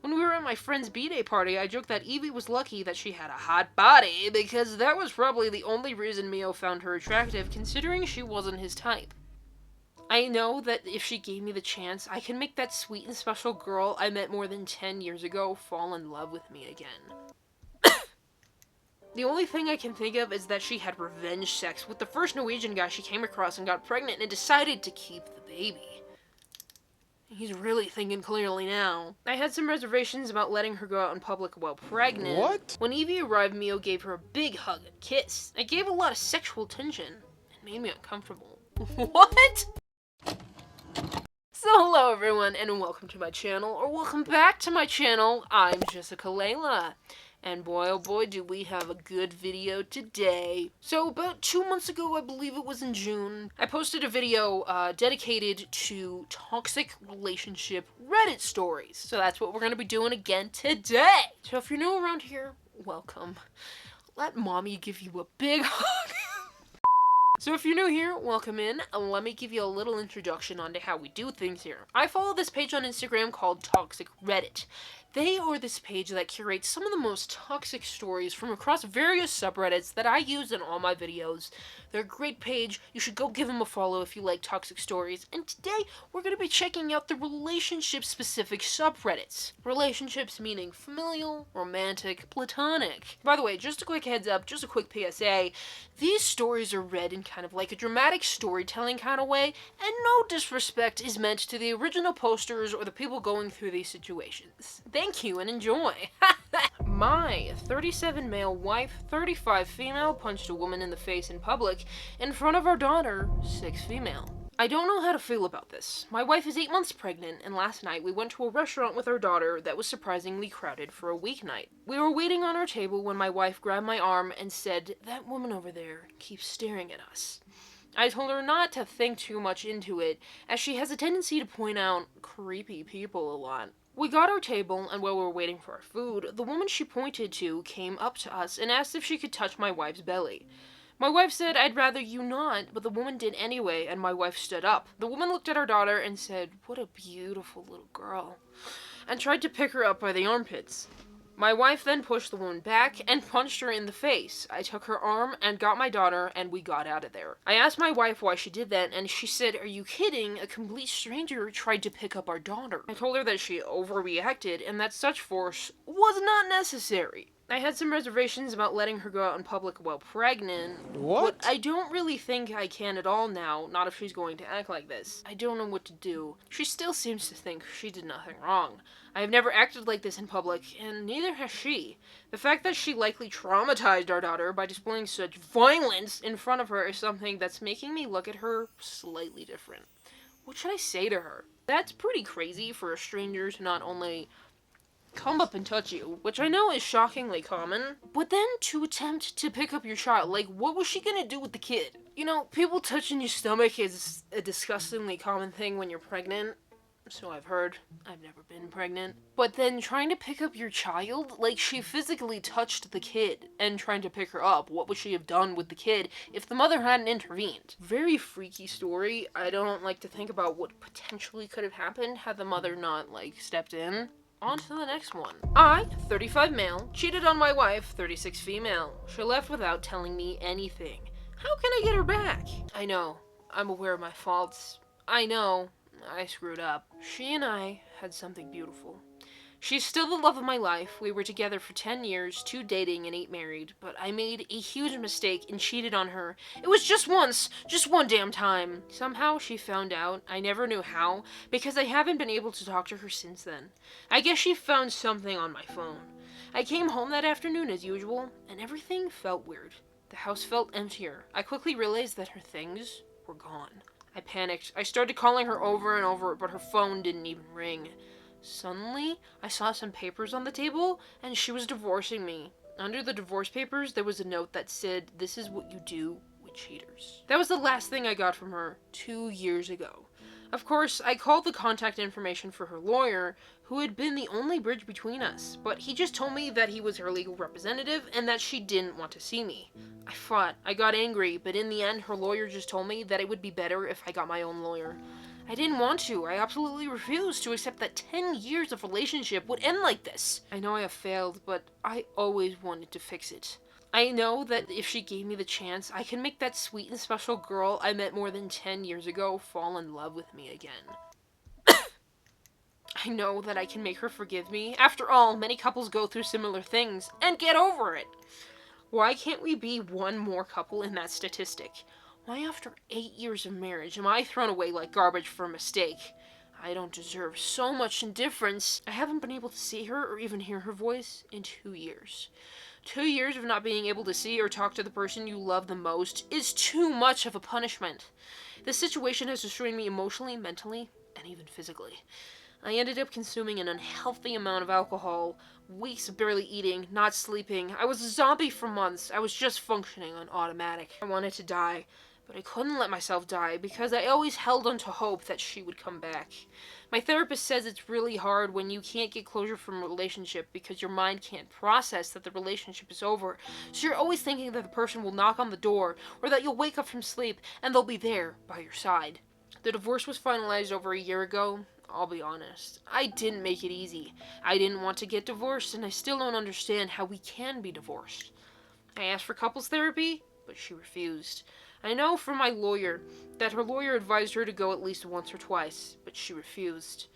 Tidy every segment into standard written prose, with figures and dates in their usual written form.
When we were at my friend's b-day party, I joked that Evie was lucky that she had a hot body, because that was probably the only reason Mio found her attractive, considering she wasn't his type. I know that if she gave me the chance, I can make that sweet and special girl I met more than 10 years ago fall in love with me again. The only thing I can think of is that she had revenge sex with the first Norwegian guy she came across and got pregnant and decided to keep the baby. He's really thinking clearly now. I had some reservations about letting her go out in public while pregnant. What? When Evie arrived, Mio gave her a big hug and kiss. It gave a lot of sexual tension. It made me uncomfortable. What? So hello everyone, and welcome to my channel, or welcome back to my channel. I'm 𝘧𝘳𝘪𝘦. And boy oh boy do we have a good video today. So about 2 months ago, I believe it was in June, I posted a video dedicated to toxic relationship Reddit stories. So that's what we're going to be doing again today. So if you're new around here, welcome. Let mommy give you a big hug. So if you're new here, welcome in. Let me give you a little introduction onto how we do things here. I follow this page on Instagram called Toxic Reddit. They are this page that curates some of the most toxic stories from across various subreddits that I use in all my videos. They're a great page. You should go give them a follow if you like toxic stories. And today, we're going to be checking out the relationship-specific subreddits. Relationships meaning familial, romantic, platonic. By the way, just a quick heads up, just a quick PSA. These stories are read in kind of like a dramatic storytelling kind of way, and no disrespect is meant to the original posters or the people going through these situations. Thank you and enjoy. My 37 male wife, 35 female, punched a woman in the face in public in front of our daughter, 6 female. I don't know how to feel about this. My wife is 8 months pregnant, and last night we went to a restaurant with our daughter that was surprisingly crowded for a weeknight. We were waiting on our table when my wife grabbed my arm and said, "That woman over there keeps staring at us." I told her not to think too much into it, as she has a tendency to point out creepy people a lot. We got our table, and while we were waiting for our food, the woman she pointed to came up to us and asked if she could touch my wife's belly. My wife said, "I'd rather you not," but the woman did anyway, and my wife stood up. The woman looked at our daughter and said, "What a beautiful little girl," and tried to pick her up by the armpits. My wife then pushed the woman back and punched her in the face. I took her arm and got my daughter, and we got out of there. I asked my wife why she did that, and she said, "Are you kidding? A complete stranger tried to pick up our daughter." I told her that she overreacted and that such force was not necessary. I had some reservations about letting her go out in public while pregnant. What? But I don't really think I can at all now, not if she's going to act like this. I don't know what to do. She still seems to think she did nothing wrong. I have never acted like this in public, and neither has she. The fact that she likely traumatized our daughter by displaying such violence in front of her is something that's making me look at her slightly different. What should I say to her? That's pretty crazy for a stranger to not only come up and touch you, which I know is shockingly common, but then to attempt to pick up your child. Like, what was she gonna do with the kid? You know, people touching your stomach is a disgustingly common thing when you're pregnant. So I've heard. I've never been pregnant. But then trying to pick up your child? Like, she physically touched the kid and trying to pick her up. What would she have done with the kid if the mother hadn't intervened? Very freaky story. I don't like to think about what potentially could have happened had the mother not, like, stepped in. On to the next one. I, 35 male, cheated on my wife, 36 female. She left without telling me anything. How can I get her back? I know. I'm aware of my faults. I know. I screwed up. She and I had something beautiful. She's still the love of my life. We were together for 10 years, 2 dating and 8 married, but I made a huge mistake and cheated on her. It was just once, just one damn time. Somehow she found out. I never knew how, because I haven't been able to talk to her since then. I guess she found something on my phone. I came home that afternoon as usual, and everything felt weird. The house felt emptier. I quickly realized that her things were gone. I panicked. I started calling her over and over, but her phone didn't even ring. Suddenly, I saw some papers on the table, and she was divorcing me. Under the divorce papers, there was a note that said, "This is what you do with cheaters." That was the last thing I got from her 2 years ago. Of course, I called the contact information for her lawyer, who had been the only bridge between us, but he just told me that he was her legal representative and that she didn't want to see me. I fought. I got angry, but in the end, her lawyer just told me that it would be better if I got my own lawyer. I didn't want to. I absolutely refused to accept that 10 years of relationship would end like this. I know I have failed, but I always wanted to fix it. I know that if she gave me the chance, I can make that sweet and special girl I met more than 10 years ago fall in love with me again. I know that I can make her forgive me. After all, many couples go through similar things and get over it. Why can't we be one more couple in that statistic? Why after 8 years of marriage am I thrown away like garbage for a mistake? I don't deserve so much indifference. I haven't been able to see her or even hear her voice in 2 years. 2 years of not being able to see or talk to the person you love the most is too much of a punishment. This situation has destroyed me emotionally, mentally, and even physically. I ended up consuming an unhealthy amount of alcohol, weeks of barely eating, not sleeping. I was a zombie for months. I was just functioning on automatic. I wanted to die, but I couldn't let myself die because I always held on to hope that she would come back. My therapist says it's really hard when you can't get closure from a relationship because your mind can't process that the relationship is over. So you're always thinking that the person will knock on the door or that you'll wake up from sleep and they'll be there by your side. The divorce was finalized over a year ago. I'll be honest, I didn't make it easy. I didn't want to get divorced, and I still don't understand how we can be divorced. I asked for couples therapy, but she refused. I know from my lawyer that her lawyer advised her to go at least once or twice, but she refused.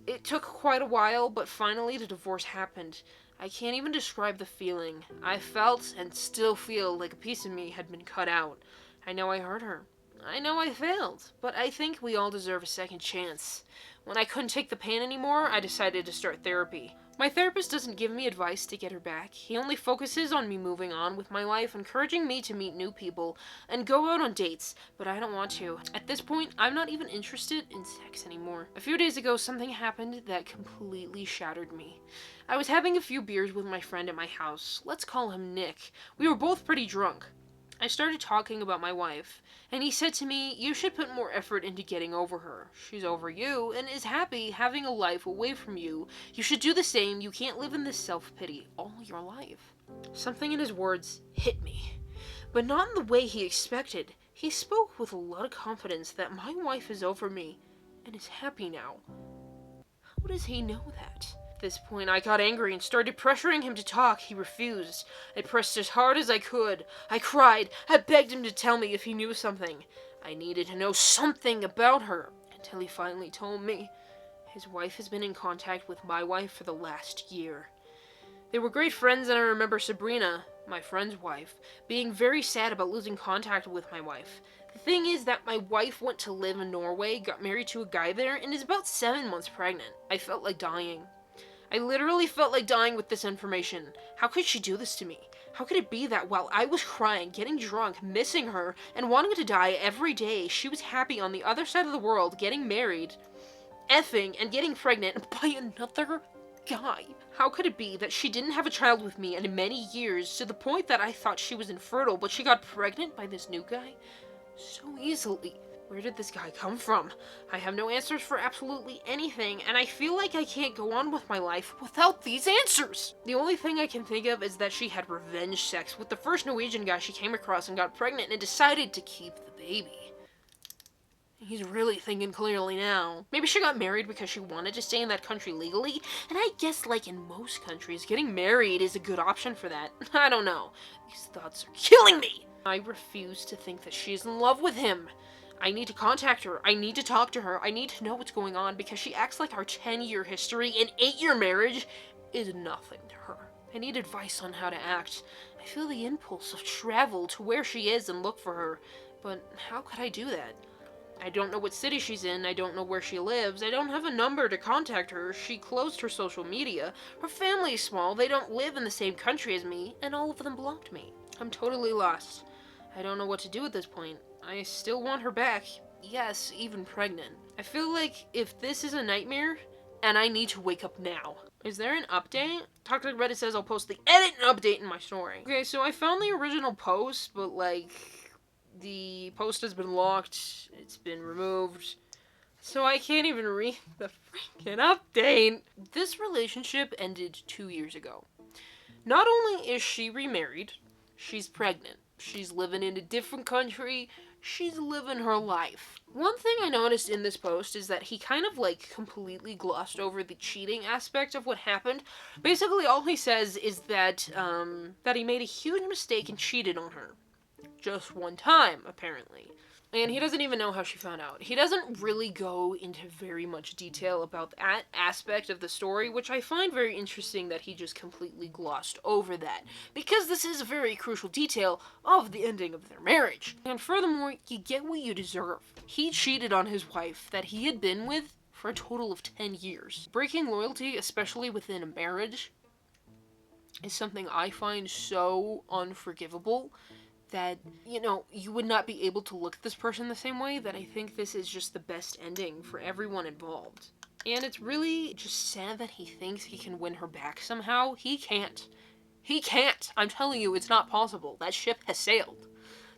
It took quite a while, but finally the divorce happened. I can't even describe the feeling. I felt and still feel like a piece of me had been cut out. I know I hurt her. I know I failed, but I think we all deserve a second chance. When I couldn't take the pain anymore, I decided to start therapy. My therapist doesn't give me advice to get her back. He only focuses on me moving on with my life, encouraging me to meet new people and go out on dates, but I don't want to. At this point, I'm not even interested in sex anymore. A few days ago, something happened that completely shattered me. I was having a few beers with my friend at my house. Let's call him Nick. We were both pretty drunk. I started talking about my wife, and he said to me, "You should put more effort into getting over her. She's over you and is happy having a life away from you. You should do the same. You can't live in this self-pity all your life." Something in his words hit me, but not in the way he expected. He spoke with a lot of confidence that my wife is over me and is happy now. How does he know that? At this point, I got angry and started pressuring him to talk. He refused. I pressed as hard as I could. I cried. I begged him to tell me if he knew something. I needed to know something about her, until he finally told me. His wife has been in contact with my wife for the last year. They were great friends, and I remember Sabrina, my friend's wife, being very sad about losing contact with my wife. The thing is that my wife went to live in Norway, got married to a guy there, and is about 7 months pregnant. I felt like dying. I literally felt like dying with this information. How could she do this to me? How could it be that while I was crying, getting drunk, missing her, and wanting to die every day, she was happy on the other side of the world, getting married, effing, and getting pregnant by another guy? How could it be that she didn't have a child with me in many years, to the point that I thought she was infertile, but she got pregnant by this new guy so easily? Where did this guy come from? I have no answers for absolutely anything, and I feel like I can't go on with my life without these answers. The only thing I can think of is that she had revenge sex with the first Norwegian guy she came across and got pregnant and decided to keep the baby. He's really thinking clearly now. Maybe she got married because she wanted to stay in that country legally, and I guess like in most countries, getting married is a good option for that. I don't know. These thoughts are killing me! I refuse to think that she's in love with him. I need to contact her. I need to talk to her. I need to know what's going on because she acts like our 10-year history and 8-year marriage is nothing to her. I need advice on how to act. I feel the impulse of travel to where she is and look for her, but how could I do that? I don't know what city she's in. I don't know where she lives. I don't have a number to contact her. She closed her social media. Her family is small. They don't live in the same country as me, and all of them blocked me. I'm totally lost. I don't know what to do at this point. I still want her back. Yes, even pregnant. I feel like if this is a nightmare, and I need to wake up now. Is there an update? Talk to Reddit says I'll post the edit and update in my story. Okay, so I found the original post, but like, the post has been locked. It's been removed. So I can't even read the freaking update. This relationship ended 2 years ago. Not only is she remarried, she's pregnant. She's living in a different country. she's living her life. One thing I noticed in this post is that he kind of, like, completely glossed over the cheating aspect of what happened. Basically, all he says is that he made a huge mistake and cheated on her. Just one time, apparently. And he doesn't even know how she found out. He doesn't really go into very much detail about that aspect of the story, which I find very interesting that he just completely glossed over that, because this is a very crucial detail of the ending of their marriage. And furthermore, you get what you deserve. He cheated on his wife that he had been with for a total of 10 years. Breaking loyalty, especially within a marriage, is something I find so unforgivable that, you know, you would not be able to look at this person the same way, that I think this is just the best ending for everyone involved. And it's really just sad that he thinks he can win her back somehow. He can't. He can't. I'm telling you, it's not possible. That ship has sailed.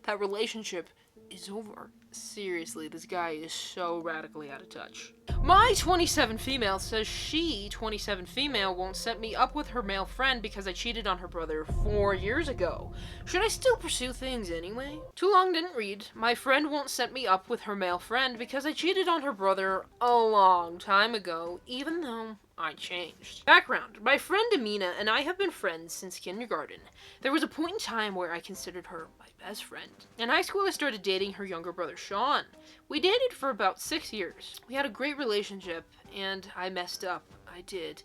That relationship is over. Seriously, this guy is so radically out of touch. My 27 female says she, 27 female, won't set me up with her male friend because I cheated on her brother 4 years ago. Should I still pursue things anyway? Too long didn't read. My friend won't set me up with her male friend because I cheated on her brother a long time ago, even though I changed. Background. My friend Amina and I have been friends since kindergarten. There was a point in time where I considered her my best friend. In high school, I started dating her younger brother, Sean. We dated for about 6 years. We had a great relationship, and I messed up. I did.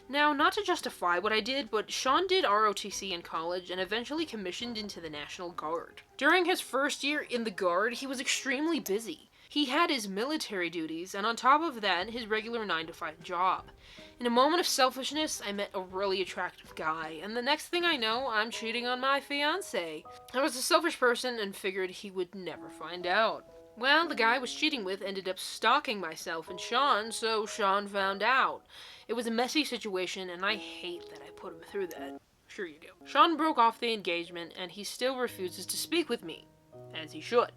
Now, not to justify what I did, but Sean did ROTC in college and eventually commissioned into the National Guard. During his first year in the Guard, he was extremely busy. He had his military duties, and on top of that, his regular 9-to-5 job. In a moment of selfishness, I met a really attractive guy, and the next thing I know, I'm cheating on my fiancé. I was a selfish person and figured he would never find out. Well, the guy I was cheating with ended up stalking myself and Sean, so Sean found out. It was a messy situation, and I hate that I put him through that. Sure you do. Sean broke off the engagement, and he still refuses to speak with me. As he should.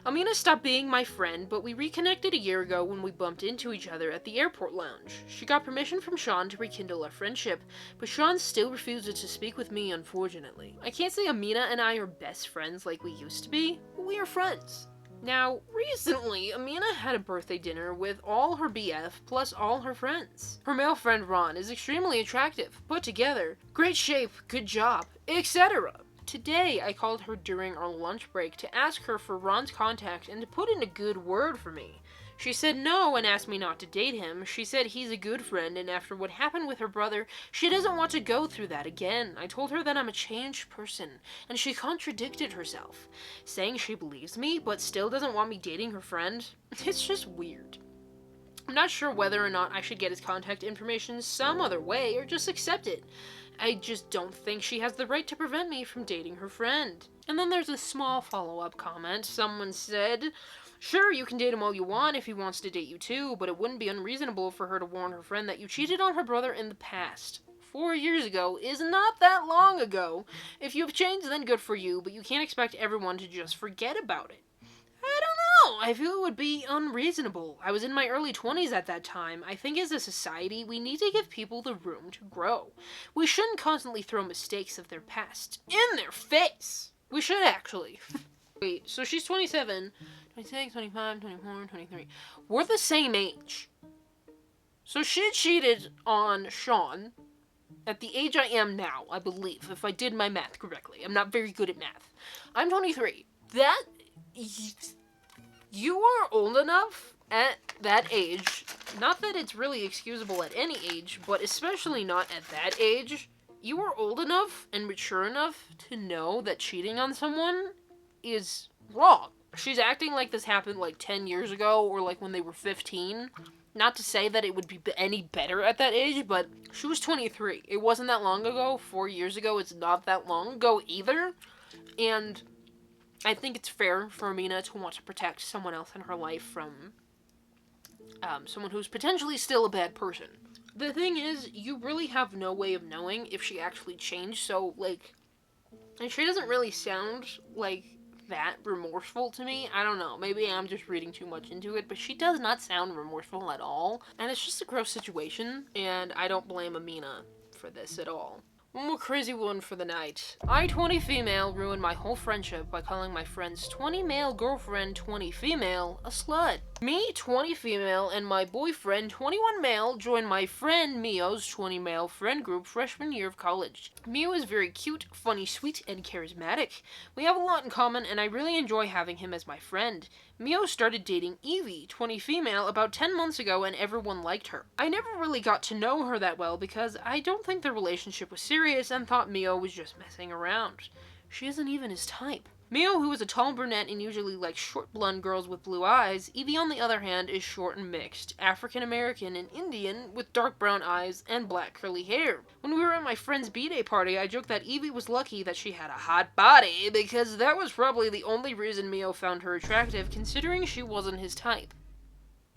Amina stopped being my friend, but we reconnected a year ago when we bumped into each other at the airport lounge. She got permission from Sean to rekindle our friendship, but Sean still refuses to speak with me, unfortunately. I can't say Amina and I are best friends like we used to be, but we are friends. Now, recently, Amina had a birthday dinner with all her BF plus all her friends. Her male friend Ron is extremely attractive, put together, great shape, good job, etc. Today, I called her during our lunch break to ask her for Ron's contact and to put in a good word for me. She said no and asked me not to date him. She said he's a good friend, and after what happened with her brother, she doesn't want to go through that again. I told her that I'm a changed person, and she contradicted herself, saying she believes me, but still doesn't want me dating her friend. It's just weird. I'm not sure whether or not I should get his contact information some other way or just accept it. I just don't think she has the right to prevent me from dating her friend. And then there's a small follow-up comment. Someone said, sure, you can date him all you want if he wants to date you too, but it wouldn't be unreasonable for her to warn her friend that you cheated on her brother in the past. 4 years ago is not that long ago. If you've changed, then good for you, but you can't expect everyone to just forget about it. I don't know. I feel it would be unreasonable. I was in my early 20s at that time. I think as a society, we need to give people the room to grow. We shouldn't constantly throw mistakes of their past in their face. We should actually. Wait, so she's 27, 26, 25, 24, 23. We're the same age. So she cheated on Sean at the age I am now, I believe, if I did my math correctly. I'm not very good at math. I'm 23. You are old enough at that age, not that it's really excusable at any age, but especially not at that age, you are old enough and mature enough to know that cheating on someone is wrong. She's acting like this happened like 10 years ago or like when they were 15. Not to say that it would be any better at that age, but she was 23. It wasn't that long ago. 4 years ago, it's not that long ago either. And I think it's fair for Amina to want to protect someone else in her life from someone who's potentially still a bad person. The thing is, you really have no way of knowing if she actually changed, so, like, and she doesn't really sound, like, that remorseful to me. I don't know, maybe I'm just reading too much into it, but she does not sound remorseful at all, and it's just a gross situation, and I don't blame Amina for this at all. One more crazy one for the night. I, 20 female, ruined my whole friendship by calling my friend's 20 male girlfriend, 20 female, a slut. Me, 20 female, and my boyfriend, 21 male, joined my friend Mio's 20 male friend group freshman year of college. Mio is very cute, funny, sweet, and charismatic. We have a lot in common, and I really enjoy having him as my friend. Mio started dating Evie, 20 female, about 10 months ago, and everyone liked her. I never really got to know her that well because I don't think the relationship was serious and thought Mio was just messing around. She isn't even his type. Mio, who is a tall brunette and usually likes short blonde girls with blue eyes, Evie on the other hand is short and mixed, African American and Indian with dark brown eyes and black curly hair. When we were at my friend's b-day party, I joked that Evie was lucky that she had a hot body because that was probably the only reason Mio found her attractive, considering she wasn't his type.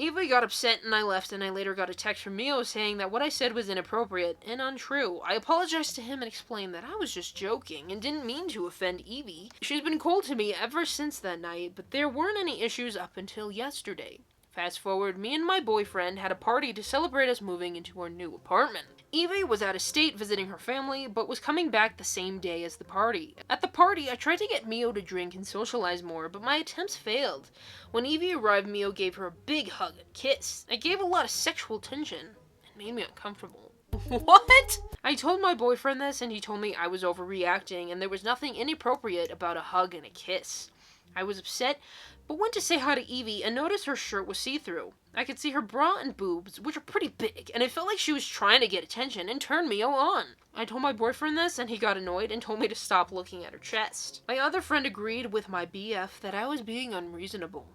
Evie got upset and I left, and I later got a text from Mio saying that what I said was inappropriate and untrue. I apologized to him and explained that I was just joking and didn't mean to offend Evie. She's been cold to me ever since that night, but there weren't any issues up until yesterday. Fast forward, me and my boyfriend had a party to celebrate us moving into our new apartment. Evie was out of state visiting her family, but was coming back the same day as the party. At the party, I tried to get Mio to drink and socialize more, but my attempts failed. When Evie arrived, Mio gave her a big hug and kiss. I gave a lot of sexual tension. It made me uncomfortable. What? I told my boyfriend this, and he told me I was overreacting, and there was nothing inappropriate about a hug and a kiss. I was upset, but went to say hi to Evie and noticed her shirt was see-through. I could see her bra and boobs, which are pretty big, and it felt like she was trying to get attention and turn Mio on. I told my boyfriend this, and he got annoyed and told me to stop looking at her chest. My other friend agreed with my BF that I was being unreasonable.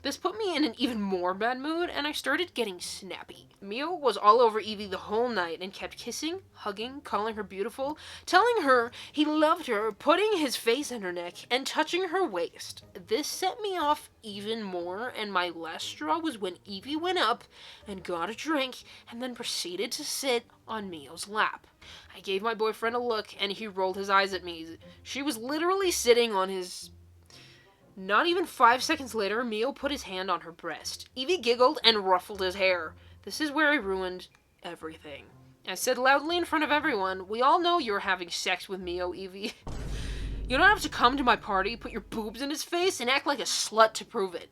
This put me in an even more bad mood, and I started getting snappy. Mio was all over Evie the whole night and kept kissing, hugging, calling her beautiful, telling her he loved her, putting his face in her neck, and touching her waist. This set me off even more, and my last straw was when Evie went up and got a drink and then proceeded to sit on Mio's lap. I gave my boyfriend a look, and he rolled his eyes at me. She was literally sitting on his... Not even 5 seconds later, Mio put his hand on her breast. Evie giggled and ruffled his hair. This is where I ruined everything. I said loudly in front of everyone, "We all know you're having sex with Mio, Evie. You don't have to come to my party, put your boobs in his face, and act like a slut to prove it."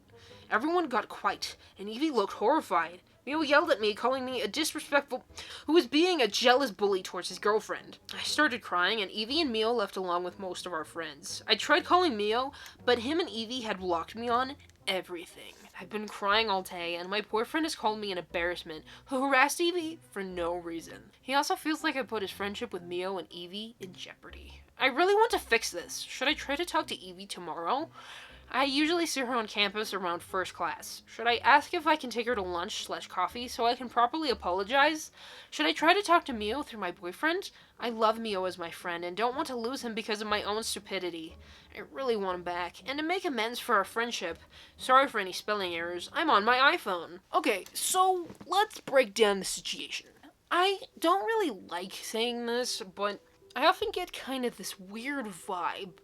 Everyone got quiet, and Evie looked horrified. Mio yelled at me, calling me a disrespectful... who was being a jealous bully towards his girlfriend. I started crying, and Evie and Mio left along with most of our friends. I tried calling Mio, but him and Evie had blocked me on everything. I've been crying all day, and my boyfriend has called me an embarrassment, who harassed Evie for no reason. He also feels like I put his friendship with Mio and Evie in jeopardy. I really want to fix this. Should I try to talk to Evie tomorrow? I usually see her on campus around first class. Should I ask if I can take her to lunch/coffee so I can properly apologize? Should I try to talk to Mio through my boyfriend? I love Mio as my friend and don't want to lose him because of my own stupidity. I really want him back. And to make amends for our friendship, sorry for any spelling errors, I'm on my iPhone. Okay, so let's break down the situation. I don't really like saying this, but I often get kind of this weird vibe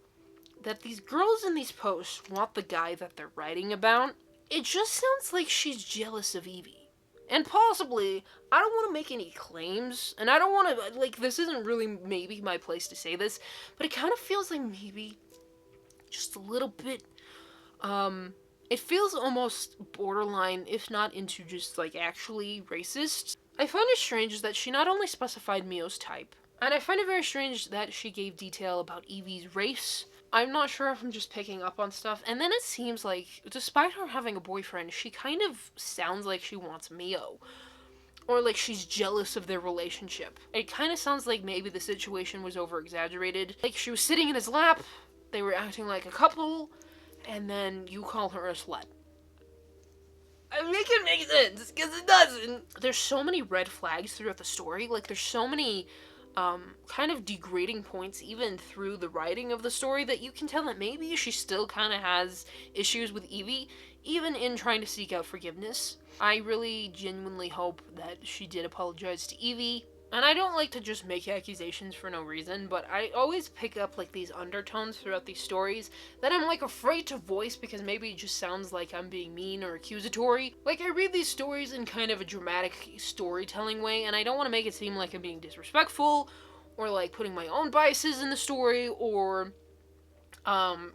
that these girls in these posts want the guy that they're writing about. It just sounds like she's jealous of Evie. And possibly, I don't want to make any claims, and I don't want to, like, this isn't really maybe my place to say this, but it kind of feels like maybe just a little bit, it feels almost borderline, if not into just, like, actually racist. I find it strange that she not only specified Mio's type, and I find it very strange that she gave detail about Evie's race. I'm not sure if I'm just picking up on stuff. And then it seems like, despite her having a boyfriend, she kind of sounds like she wants Mio. Or like she's jealous of their relationship. It kind of sounds like maybe the situation was over-exaggerated. Like she was sitting in his lap, they were acting like a couple, and then you call her a slut. I make it make sense, because it doesn't. There's so many red flags throughout the story. Like there's so many kind of degrading points even through the writing of the story that you can tell that maybe she still kind of has issues with Evie, even in trying to seek out forgiveness. I really genuinely hope that she did apologize to Evie. And I don't like to just make accusations for no reason, but I always pick up like these undertones throughout these stories that I'm like afraid to voice because maybe it just sounds like I'm being mean or accusatory. Like I read these stories in kind of a dramatic storytelling way, and I don't want to make it seem like I'm being disrespectful or like putting my own biases in the story, or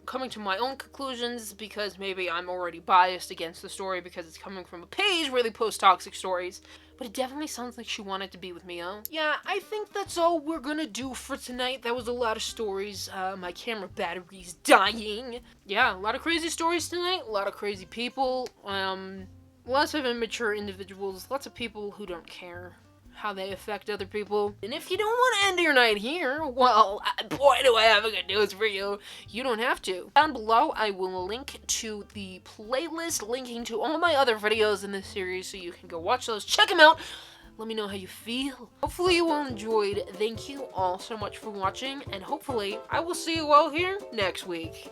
coming to my own conclusions because maybe I'm already biased against the story because it's coming from a page where they post toxic stories. But it definitely sounds like she wanted to be with Mio. Yeah, I think that's all we're gonna do for tonight. That was a lot of stories. My camera battery's dying. Yeah, a lot of crazy stories tonight. A lot of crazy people. Lots of immature individuals. Lots of people who don't care how they affect other people. And if you don't want to end your night here, well, boy, do I have a good news for you. You don't have to. Down below, I will link to the playlist linking to all my other videos in this series so you can go watch those. Check them out. Let me know how you feel. Hopefully you all enjoyed. Thank you all so much for watching, and hopefully I will see you all here next week.